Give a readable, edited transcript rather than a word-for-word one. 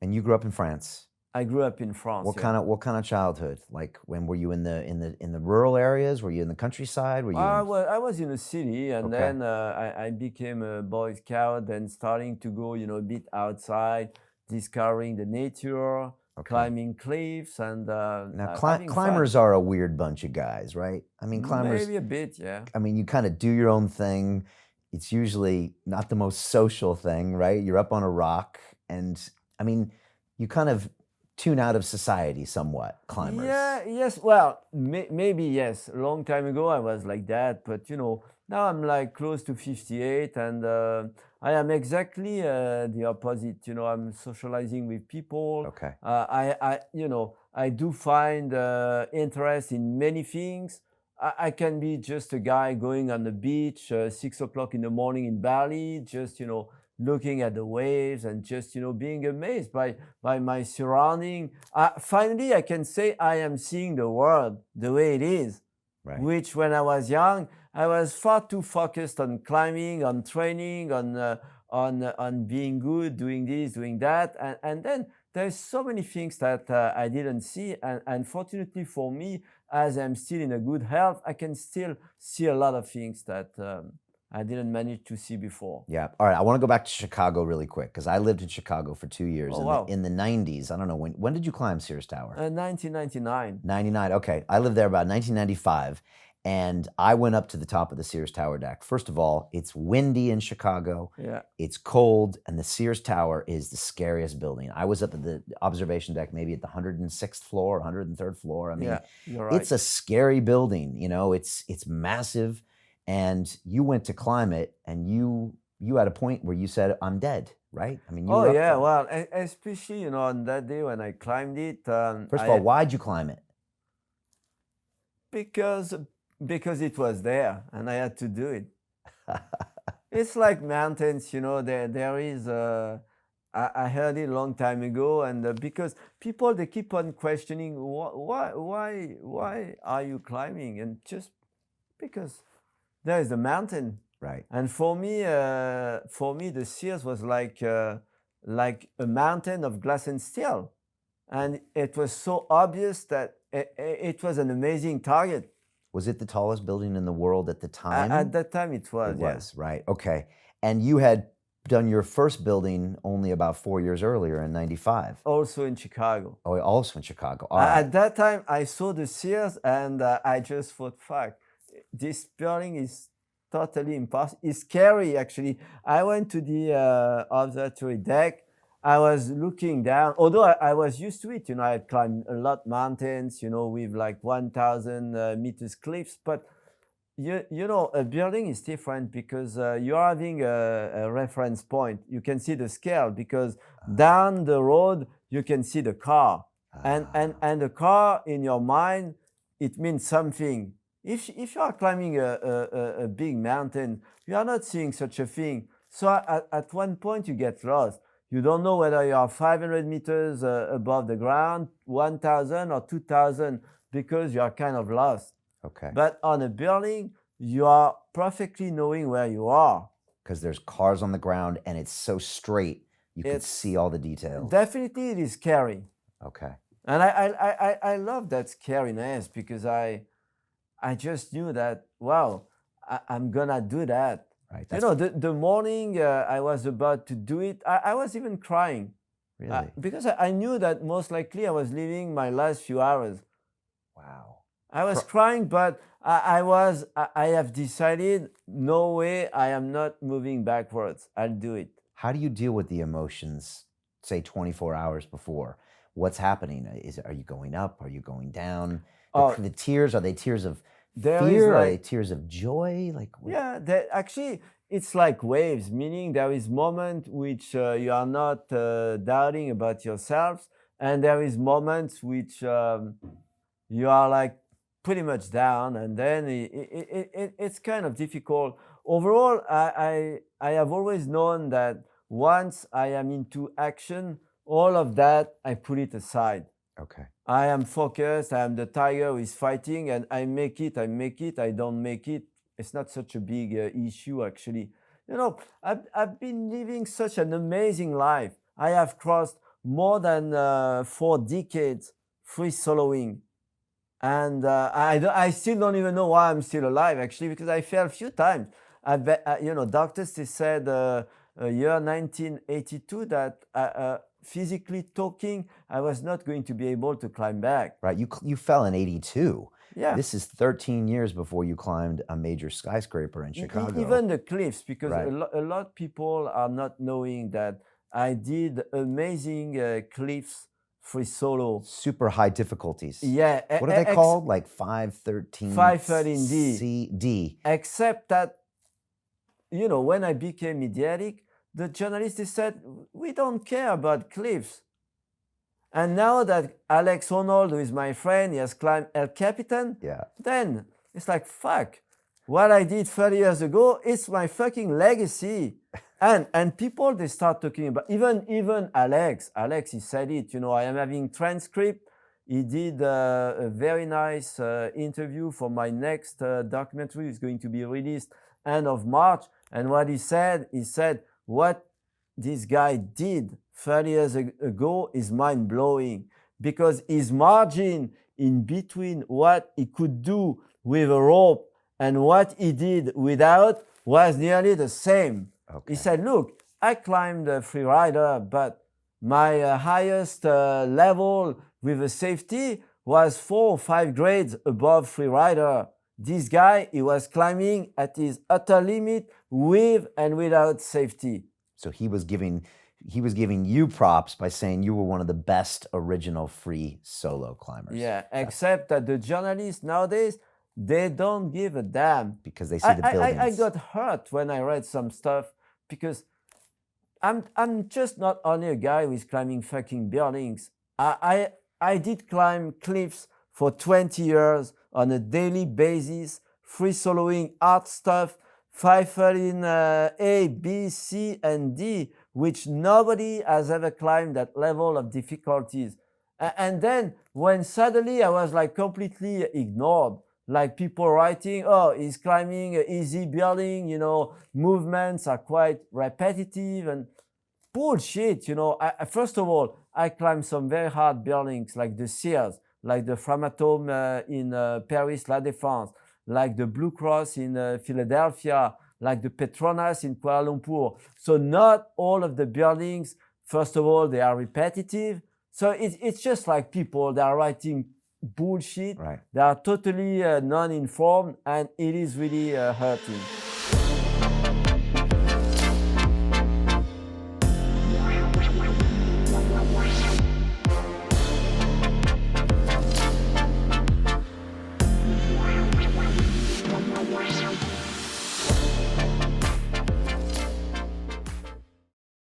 And you grew up in France. I grew up in France. What kind of childhood? Like when were you in the rural areas? Were you in the countryside? Were you in I was in a city, and Okay. then I became a Boy Scout, then starting to go, a bit outside, discovering the nature, Okay. climbing cliffs, and Now having fun. climbers are a weird bunch of guys, right? I mean, climbers, Maybe a bit, yeah. I mean, you kind of do your own thing. It's usually not the most social thing, right? You're up on a rock and I mean, you kind of tune out of society somewhat, climbers. Yeah, yes. Well, maybe yes. A long time ago, I was like that, but now I'm like close to 58, and I am exactly the opposite. I'm socializing with people. Okay. I do find interest in many things. I can be just a guy going on the beach, 6 o'clock in the morning in Bali, just looking at the waves and just being amazed by my surrounding. Finally, I can say I am seeing the world the way it is, Right. which when I was young, I was far too focused on climbing, on training, on being good, doing this, doing that. And then there's so many things that I didn't see. And fortunately for me, as I'm still in a good health, I can still see a lot of things that I didn't manage to see before. Yeah. All right. I want to go back to Chicago really quick because I lived in Chicago for 2 years Oh, wow. in the 90s. I don't know when did you climb Sears Tower? 1999. 99. Okay. I lived there about 1995 and I went up to the top of the Sears Tower deck. First of all, it's windy in Chicago. Yeah. It's cold and the Sears Tower is the scariest building. I was up at the observation deck maybe at the 106th floor, 103rd floor. I mean, Yeah, you're right. it's a scary building, it's massive and you went to climb it and you had a point where you said I'm dead, right? I mean, you Oh were up yeah, there. well, especially on that day when I climbed it. First of all, why'd you climb it? Because it was there and I had to do it. It's like mountains, there is I heard it a long time ago, and because people, they keep on questioning why are you climbing, and just because there is a mountain. Right. And for me, the Sears was like a mountain of glass and steel, and it was so obvious that it was an amazing target. Was it the tallest building in the world at the time? At that time, it It was. Yeah. was, right. Okay. And you had done your first building only about 4 years earlier in 95. Also in Chicago. Oh, also in Chicago. All right. At that time, I saw the Sears, and I just thought, fuck, this building is totally impossible. It's scary, actually. I went to the observatory deck. I was looking down, although I was used to it. I had climbed a lot mountains, with like 1,000 meters cliffs. But, a building is different because you're having a reference point. You can see the scale because down the road, you can see the car. And the car in your mind, it means something. If you are climbing a big mountain, you are not seeing such a thing. So at one point you get lost. You don't know whether you are 500 meters above the ground, 1,000 or 2,000, because you are kind of lost. Okay. But on a building, you are perfectly knowing where you are. Because there's cars on the ground and it's so straight, you can see all the details. Definitely it is scary. Okay. And I love that scariness because I just knew that, wow, I'm gonna do that. Right. The morning I was about to do it, I was even crying. Really? Because I knew that most likely I was living my last few hours. Wow. I was crying, but I have decided, no way, I am not moving backwards. I'll do it. How do you deal with the emotions, say 24 hours before? What's happening? Are you going up? Are you going down? The tears, are they tears of fear? Are they tears of joy? Yeah, actually, it's like waves, meaning there is moment which you are not doubting about yourselves, and there is moments which you are like pretty much down, and then it's kind of difficult. Overall, I have always known that once I am into action, all of that, I put it aside. Okay. I am focused. I am the tiger who is fighting, and I make it. I don't make it. It's not such a big issue, actually. I've been living such an amazing life. I have crossed more than 4 decades free soloing. And I still don't even know why I'm still alive, actually, because I fell a few times. Doctors, they said year 1982 that physically talking, I was not going to be able to climb back. Right. You fell in 82. Yeah. This is 13 years before you climbed a major skyscraper in Chicago. Even the cliffs, because Right. a lot of people are not knowing that I did amazing cliffs free solo. Super high difficulties. Yeah. What are they called? Like 513? 513D. D. Except that, when I became mediatic, the journalists, they said, we don't care about cliffs. And now that Alex Honnold, who is my friend, he has climbed El Capitan, then it's like, fuck, what I did 30 years ago, it's my fucking legacy. And people, they start talking about, even Alex, he said it, I am having transcript. He did a very nice interview for my next documentary. It's going to be released end of March. And what he said, what this guy did 30 years ago is mind-blowing, because his margin in between what he could do with a rope and what he did without was nearly the same. Okay. He said, look, I climbed a freerider, but my highest level with a safety was 4 or 5 grades above freerider. This guy, he was climbing at his utter limit with and without safety. So he was giving you props by saying you were one of the best original free solo climbers. Yeah, except that the journalists nowadays, they don't give a damn. Because they see the buildings. I got hurt when I read some stuff, because I'm just not only a guy who is climbing fucking buildings. I did climb cliffs for 20 years on a daily basis, free soloing art stuff, 513 A, B, C, and D, which nobody has ever climbed that level of difficulties. And then when suddenly I was like completely ignored, like people writing, oh, he's climbing an easy building, movements are quite repetitive and bullshit, first of all, I climbed some very hard buildings like the Sears, like the Framatome in Paris, La Défense, like the Blue Cross in Philadelphia, like the Petronas in Kuala Lumpur. So not all of the buildings, first of all, they are repetitive. So it's just like people that are writing bullshit. Right. They are totally non-informed, and it is really hurting.